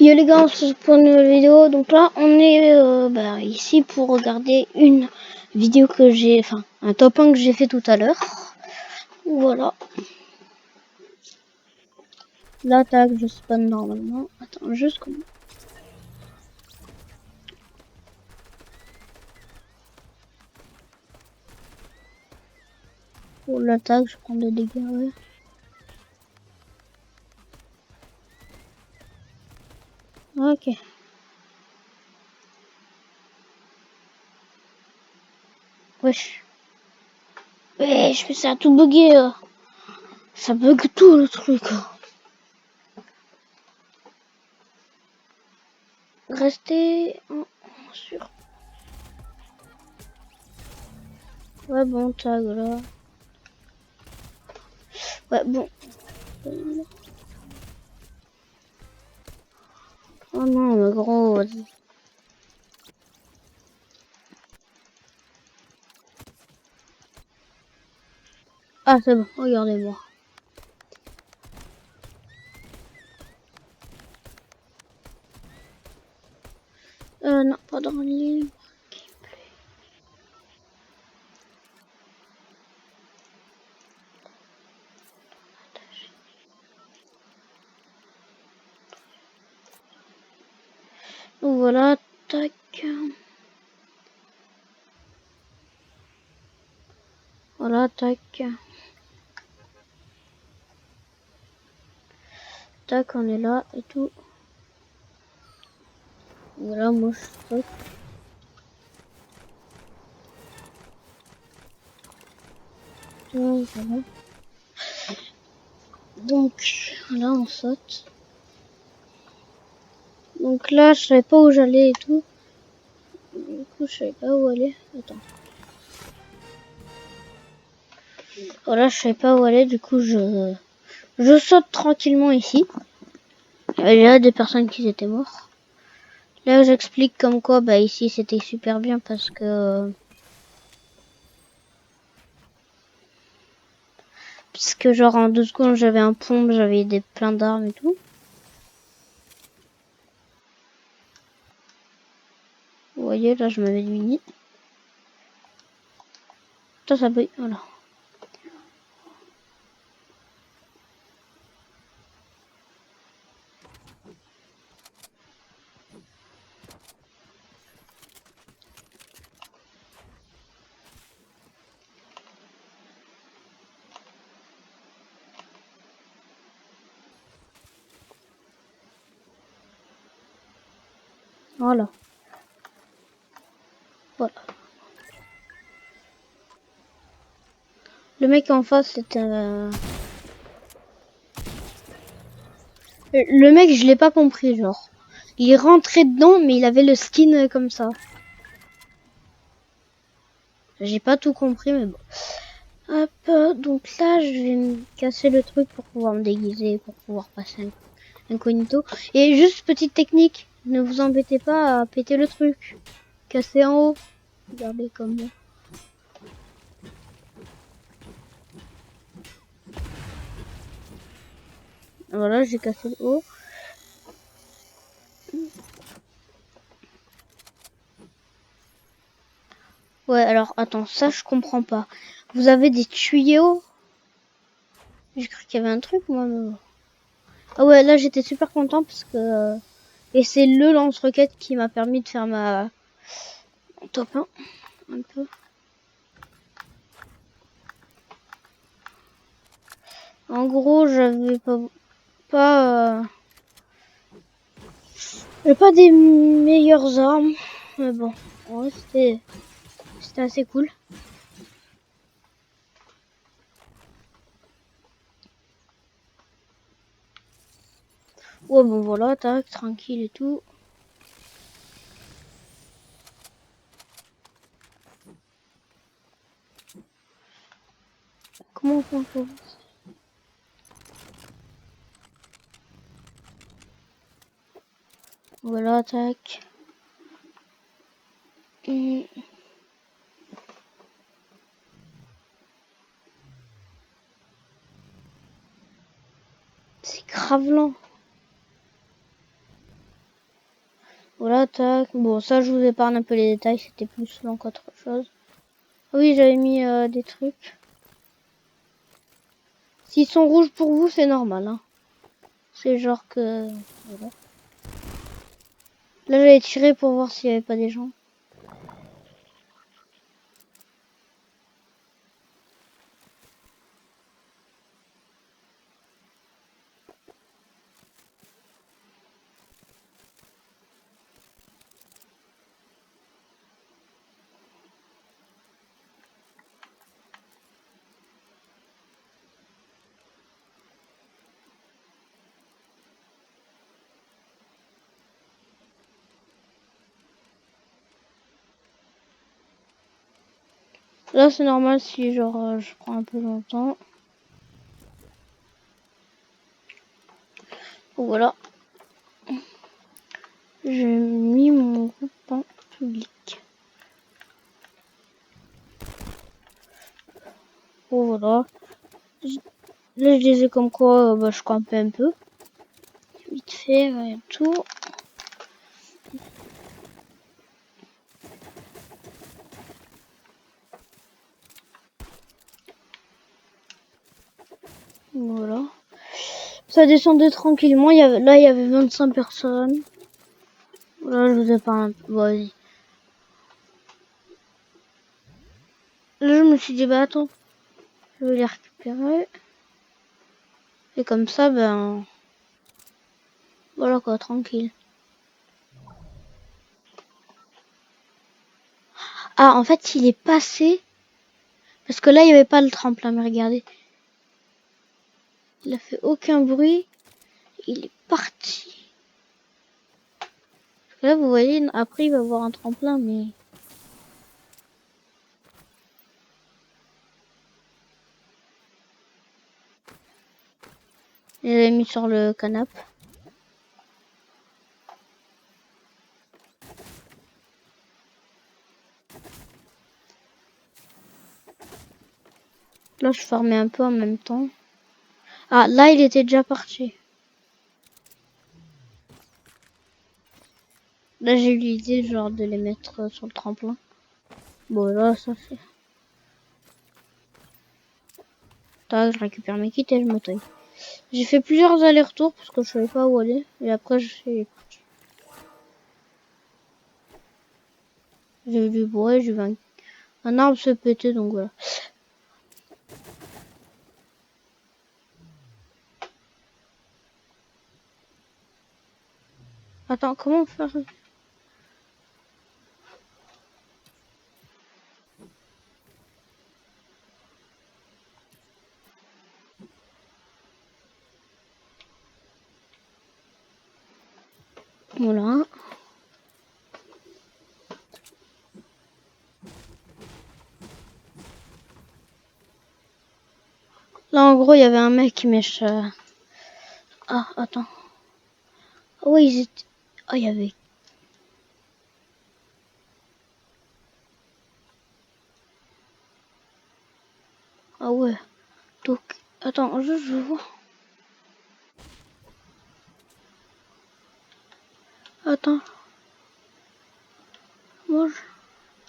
Yo les gars, on se retrouve pour une nouvelle vidéo. Donc là, on est ici pour regarder une vidéo que j'ai, enfin un top 1 que j'ai fait tout à l'heure. Voilà. L'attaque, je sais pas normalement. Attends, juste comment. Pour l'attaque, je prends des dégâts, ouais. Ok. Wesh. Wesh, mais ça a tout bugué. Ça bug tout le truc. Restez sûr. Ouais, bon, tag là. Ouais, bon. Oh non, mais gros, vas-y. Ah, c'est bon, regardez-moi. Non, pas dans le livre. Donc voilà, tac. Voilà, tac. Tac, on est là et tout. Voilà, moi je saute. Voilà. Donc là on saute. Donc là je savais pas où j'allais et tout. Du coup je savais pas où aller. Attends. Voilà, je savais pas où aller. Du coup je saute tranquillement ici. Il y a des personnes qui étaient mortes. Là j'explique comme quoi bah ici c'était super bien parce que genre en 2 secondes j'avais un pompe, j'avais plein d'armes et tout. Vous voyez là je m'avais mini. Ça brille, voilà. Voilà. Voilà. Le mec en face c'était le mec, je l'ai pas compris, genre. Il est rentré dedans, mais il avait le skin comme ça. J'ai pas tout compris, mais bon. Hop, donc là, je vais me casser le truc pour pouvoir me déguiser, pour pouvoir passer incognito. Et juste petite technique, ne vous embêtez pas à péter le truc. Casser en haut. Regardez comme moi. Voilà, j'ai cassé le haut. Ouais, alors attends, ça je comprends pas. Vous avez des tuyaux? J'ai cru qu'il y avait un truc, moi. Mais bon. Ah ouais, là j'étais super content parce que... Et c'est le lance-roquette qui m'a permis de faire ma top 1. Un peu. En gros, j'avais pas des meilleures armes. Mais bon, ouais, c'était assez cool. Ouais, bon voilà, tac, tranquille et tout. Comment on fait? Voilà, tac. C'est grave lent. Voilà, tac. Bon, ça, je vous épargne un peu les détails. C'était plus lent qu'autre chose. Oui, j'avais mis des trucs. S'ils sont rouges pour vous, c'est normal. Hein. C'est genre que... Voilà. Là, j'allais tirer pour voir s'il n'y avait pas des gens. Là, c'est normal si, genre, je prends un peu longtemps. Voilà. J'ai mis mon groupe en public. Oh, voilà. Là, je disais comme quoi bah, je campais un peu. Vite fait, et tout. Voilà. Ça descendait tranquillement. Là, il y avait 25 personnes. Là, je vous ai pas un peu. Vas-y. Là, je me suis dit, bah attends, je vais les récupérer. Et comme ça, ben. Voilà quoi, tranquille. Ah, en fait, il est passé. Parce que là, il n'y avait pas le tremplin, mais regardez. Il a fait aucun bruit. Il est parti. Là, vous voyez, après, il va avoir un tremplin, mais... Il l'a mis sur le canapé. Là, je farmais un peu en même temps. Ah, là, il était déjà parti. Là, j'ai eu l'idée, genre, de les mettre sur le tremplin. Bon, là, ça fait... Tac, je récupère mes kits et je me taille. J'ai fait plusieurs allers-retours parce que je savais pas où aller. Et après, j'ai vu du bois, j'ai vu un arbre se péter, donc voilà. Attends, comment faire? Voilà. Là, en gros, il y avait un mec qui mèche... Ah, attends. Ah ouais, ils étaient... Ah, il y avait... Ah ouais. Donc, attends, je vois. Attends. Moi,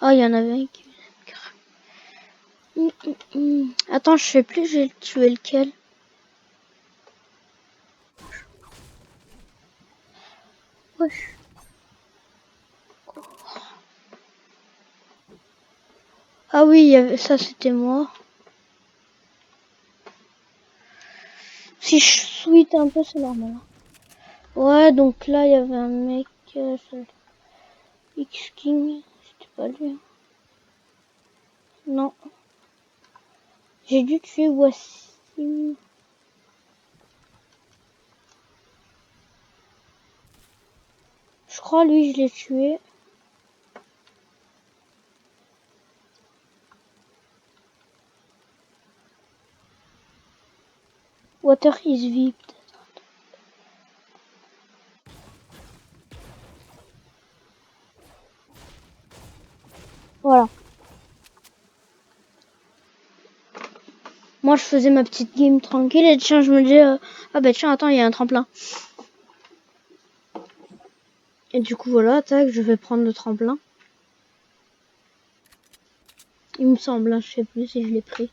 Ah, il y en avait un qui... Attends, je sais plus, j'ai tué lequel. Wesh. Ah oui, il y avait... ça, c'était moi. Si je suite un peu, c'est normal. Ouais, donc là, il y avait un mec... X-King. C'était pas lui. Non. J'ai dû tuer Wassim. Je crois, lui, je l'ai tué. Water is V, peut-être. Voilà. Moi, je faisais ma petite game tranquille et tiens, je me dis... ah bah tiens, attends, il y a un tremplin. Et du coup, voilà, tac, je vais prendre le tremplin. Il me semble, hein, je sais plus si je l'ai pris.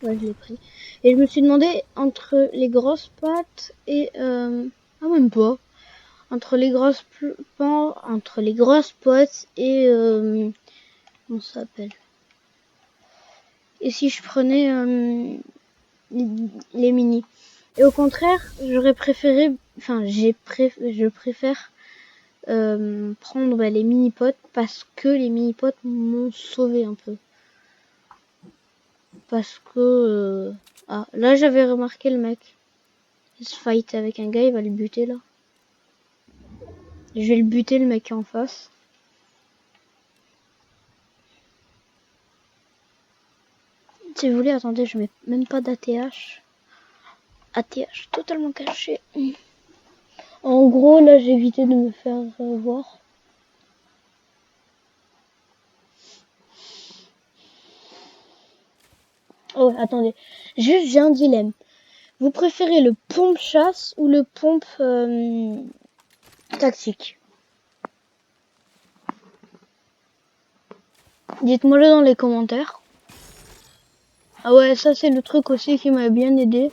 Ouais, je l'ai pris. Et je me suis demandé, entre les grosses pattes et... Ah, même pas. Entre les grosses potes et... comment ça s'appelle? Et si je prenais les mini? Et au contraire, j'aurais préféré... Enfin, je préfère prendre les mini-potes parce que les mini-potes m'ont sauvé un peu. Parce que... Ah, là j'avais remarqué le mec. Il se fight avec un gars, il va le buter là. Je vais le buter le mec en face. Si vous voulez, attendez, je mets même pas d'ATH. ATH totalement caché. En gros, là j'ai évité de me faire voir. Oh, attendez. Juste, j'ai un dilemme. Vous préférez le pompe chasse ou le pompe tactique? Dites-moi-le dans les commentaires. Ah ouais, ça c'est le truc aussi qui m'a bien aidé.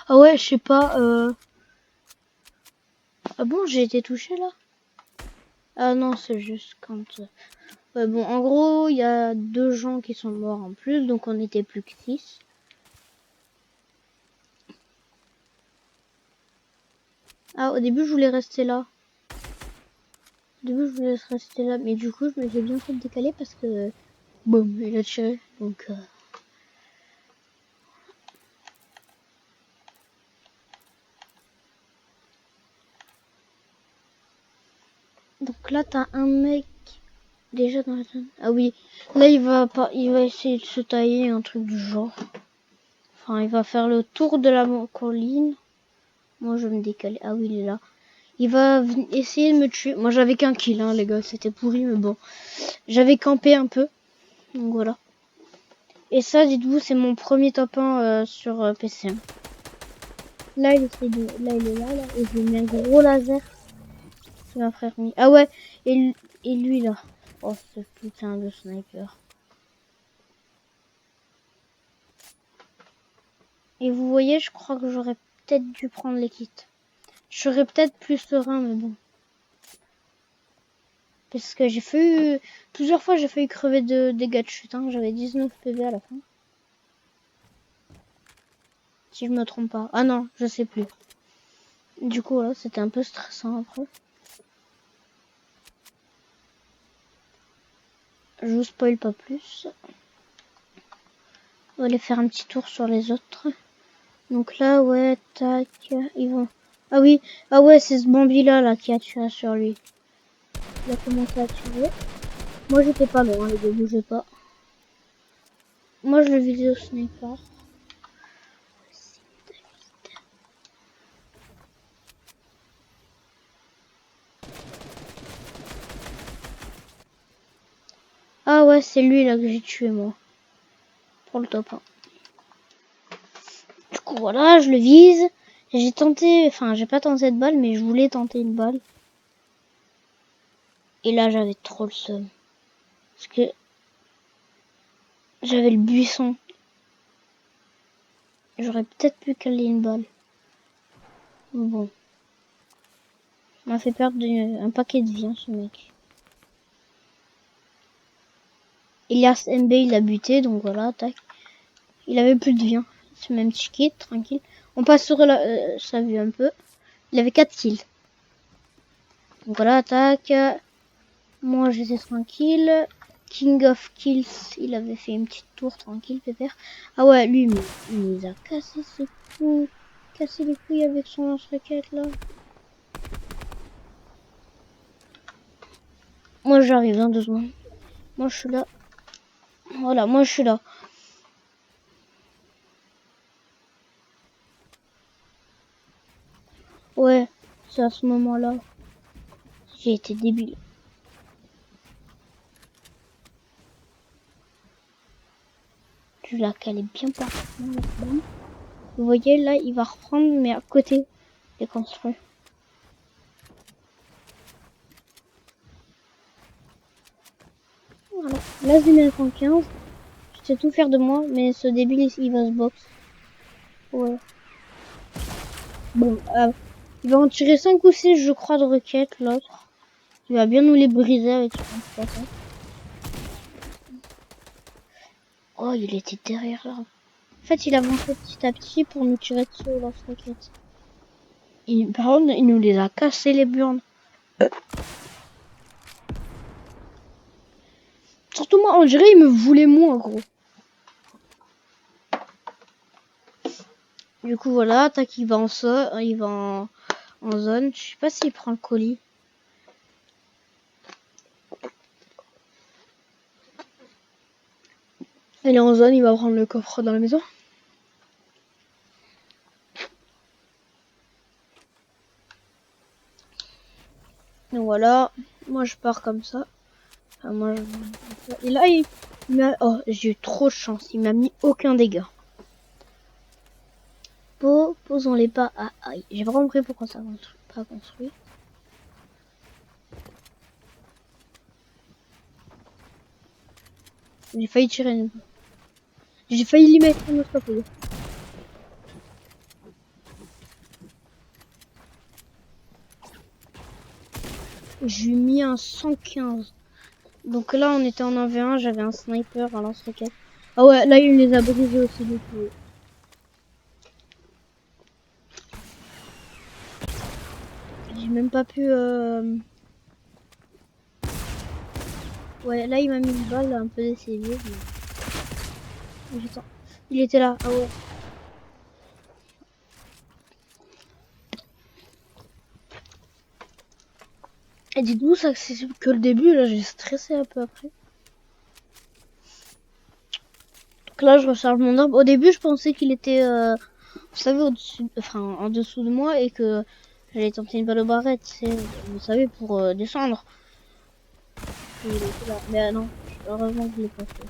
Ah ouais, je sais pas. Ah bon, j'ai été touché là? Ah non, c'est juste quand... Ouais, bon, en gros, il y a 2 gens qui sont morts en plus, donc on était plus que 6. Ah, au début, je voulais rester là. Au début, je voulais rester là, mais du coup, je me suis bien fait décaler parce que... Boum, il a tiré, donc... Donc là, t'as un mec déjà dans la zone. Ah oui, là, il va essayer de se tailler un truc du genre. Enfin, il va faire le tour de la colline. Moi, je vais me décaler. Ah oui, il est là. Il va essayer de me tuer. Moi, j'avais qu'un kill, hein, les gars. C'était pourri, mais bon. J'avais campé un peu. Donc voilà. Et ça, dites-vous, c'est mon premier top 1 sur PC. Là, il essaie de... Là, il est là, là. Et je lui mets un gros laser. C'est ma frère. Ah ouais. Et lui, là. Oh, ce putain de sniper. Et vous voyez, je crois que j'aurais peut-être dû prendre les kits. Je serais peut-être plus serein, mais bon. Parce que j'ai failli... Plusieurs fois, j'ai failli crever de dégâts de chute. Hein. J'avais 19 PV à la fin. Si je me trompe pas. Ah non, je sais plus. Du coup, voilà, c'était un peu stressant après. Je vous spoil pas plus. On va aller faire un petit tour sur les autres. Donc là, ouais, tac, ils vont... Ah oui, ah ouais, c'est ce Bambi là qui a tiré sur lui. Il a commencé à tirer. Moi, j'étais pas loin, les deux, bougez pas. Moi, je le visais au sniper. Ah ouais, c'est lui là que j'ai tué, moi. Pour le top 1. Du coup, voilà, je le vise. J'ai tenté, enfin, j'ai pas tenté de balle, mais je voulais tenter une balle. Et là, j'avais trop le seum. Parce que j'avais le buisson. J'aurais peut-être pu caler une balle. Bon. Il m'a fait perdre un paquet de vie, hein, ce mec. Elias MB, il a buté, donc voilà, tac. Il avait plus de vie, hein. Ce même petit tranquille. On passe sur sa vue un peu. Il avait 4 kills. Donc voilà, tac. Moi, j'étais tranquille. King of Kills, il avait fait une petite tour tranquille, pépère. Ah ouais, lui, il nous a cassé ses couilles. Cassé les couilles avec son lance-roquette, là. Moi, j'arrive dans 2 secondes. Moi, je suis là. Voilà, moi, je suis là. Ouais, c'est à ce moment-là. J'ai été débile. Je la calais bien parfaitement. Vous voyez, là, il va reprendre, mais à côté des construits. Voilà. Là, je mets 115. Je sais tout faire de moi, mais ce débile, il va se box. Ouais. Bon, il va en tirer 5 ou 6, je crois, de roquettes, l'autre. Il va bien nous les briser avec son poisson. Oh, il était derrière là. En fait, il avançait petit à petit pour nous tirer dessus au lance-roquettes. Par contre, il nous les a cassés, les burnes. Surtout moi, on dirait il me voulait moins, gros. Du coup, voilà, tac, il va en zone. Je sais pas s'il prend le colis. Il est en zone, il va prendre le coffre dans la maison. Donc voilà, moi je pars comme ça. Enfin, moi, et là, il m'a... Oh, j'ai eu trop de chance, il m'a mis aucun dégât. Posons-les pas à aïe. J'ai pas compris pourquoi ça pas construit. J'ai failli tirer une... J'ai failli lui mettre un autre coup. J'ai mis un 115. Donc là, on était en 1v1, j'avais un sniper, un lance-roquette. Ah ouais, là, il les a brisés aussi, du coup. J'ai même pas pu... Ouais, là, il m'a mis une balle un peu décédée. Mais... Il était là, ah ouais. Et dites-vous, ça c'est que le début, là, j'ai stressé un peu après. Donc là, je recharge mon arme. Au début, je pensais qu'il était... vous savez, au-dessus, enfin, en dessous de moi et que j'allais tenter une balle aux barrettes, vous savez, pour descendre. Et il était là. Mais non, heureusement que je l'ai pas fait.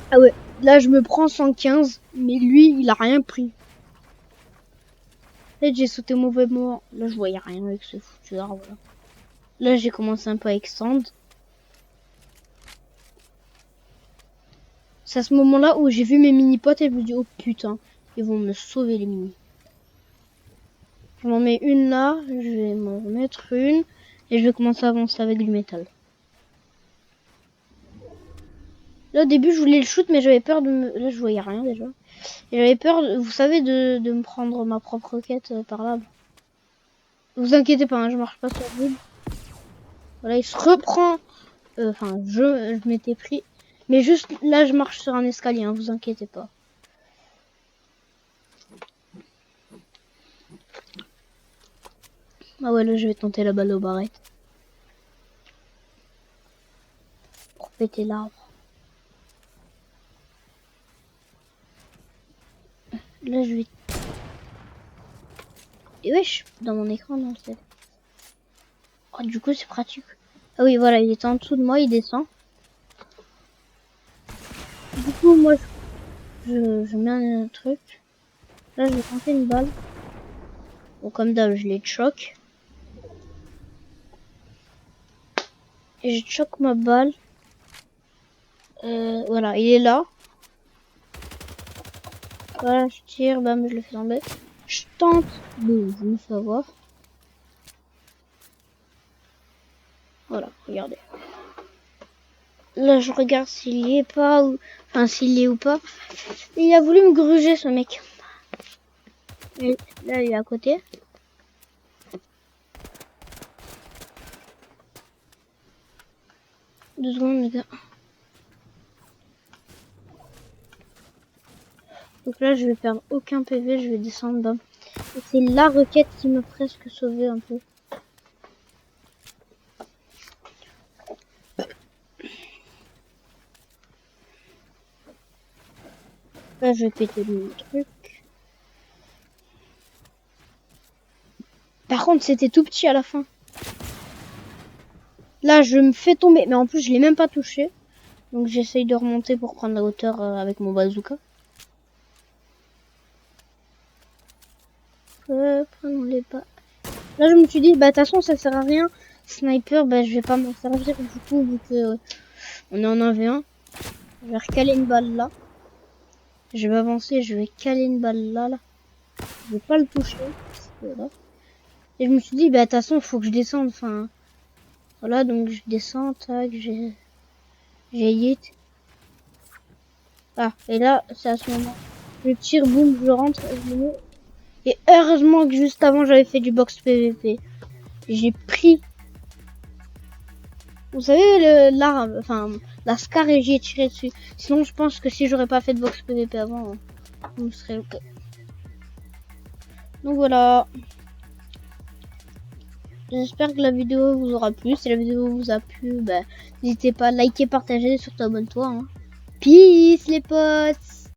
Ah ouais, là je me prends 115, mais lui, il a rien pris. Peut-être j'ai sauté au mauvais moment. Là, je voyais rien avec ce foutu arbre. Là, j'ai commencé un peu à extendre. C'est à ce moment-là où j'ai vu mes mini-potes et je me dis, oh putain, ils vont me sauver les mini. Je m'en mets une là, je vais m'en mettre une et je vais commencer à avancer avec du métal. Là, au début, je voulais le shoot, mais j'avais peur de me... Là, je voyais rien déjà. Et j'avais peur, vous savez, de me prendre ma propre roquette par là. Vous inquiétez pas, hein, je marche pas sur le vide. Voilà, il se reprend. Enfin, je m'étais pris. Mais juste là, je marche sur un escalier, hein, vous inquiétez pas. Ah ouais, là, je vais tenter la balle aux barrettes. Pour péter l'arbre. Là, je vais... Et wesh, dans mon écran, non, c'est... Oh, du coup, c'est pratique. Ah oui, voilà, il est en dessous de moi, il descend. Du coup, moi, je mets un truc. Là, je vais tenter une balle. Bon, comme d'hab, je les choque. Et je choque ma balle. Voilà, il est là. Voilà, je tire, bam, je le fais tomber. Je tente. Boum, je me fais avoir. Voilà, regardez. Là, je regarde s'il y est pas ou... Enfin, s'il y est ou pas. Il a voulu me gruger, ce mec. Et là, il est à côté. Deux secondes, les gars. Donc là, je vais perdre aucun PV, je vais descendre bas. Et c'est la requête qui m'a presque sauvé un peu. Là, je vais péter le truc. Par contre, c'était tout petit à la fin. Là, je me fais tomber. Mais en plus, je l'ai même pas touché. Donc, j'essaye de remonter pour prendre la hauteur avec mon bazooka. Prenons-les pas. Là, je me suis dit, bah, de toute façon, ça sert à rien. Sniper, bah, je vais pas m'en servir du coup, vu que on est en 1v1. Je vais recaler une balle là. Je vais avancer, je vais caler une balle là, là. Je vais pas le toucher. Voilà. Et je me suis dit, bah, de toute façon, faut que je descende. Enfin, voilà, donc je descends, tac, j'ai hit. Ah, et là, c'est à ce moment. Je tire, boum, je rentre, je le mets. Et heureusement que juste avant, j'avais fait du box PVP. J'ai pris. Vous savez, l'arme, enfin, la Scar et j'y ai tiré dessus. Sinon, je pense que si j'aurais pas fait de box PVP avant, on me serait loupé. Donc voilà. J'espère que la vidéo vous aura plu. Si la vidéo vous a plu, bah, n'hésitez pas à liker, partager, surtout abonne-toi. Hein. Peace les potes!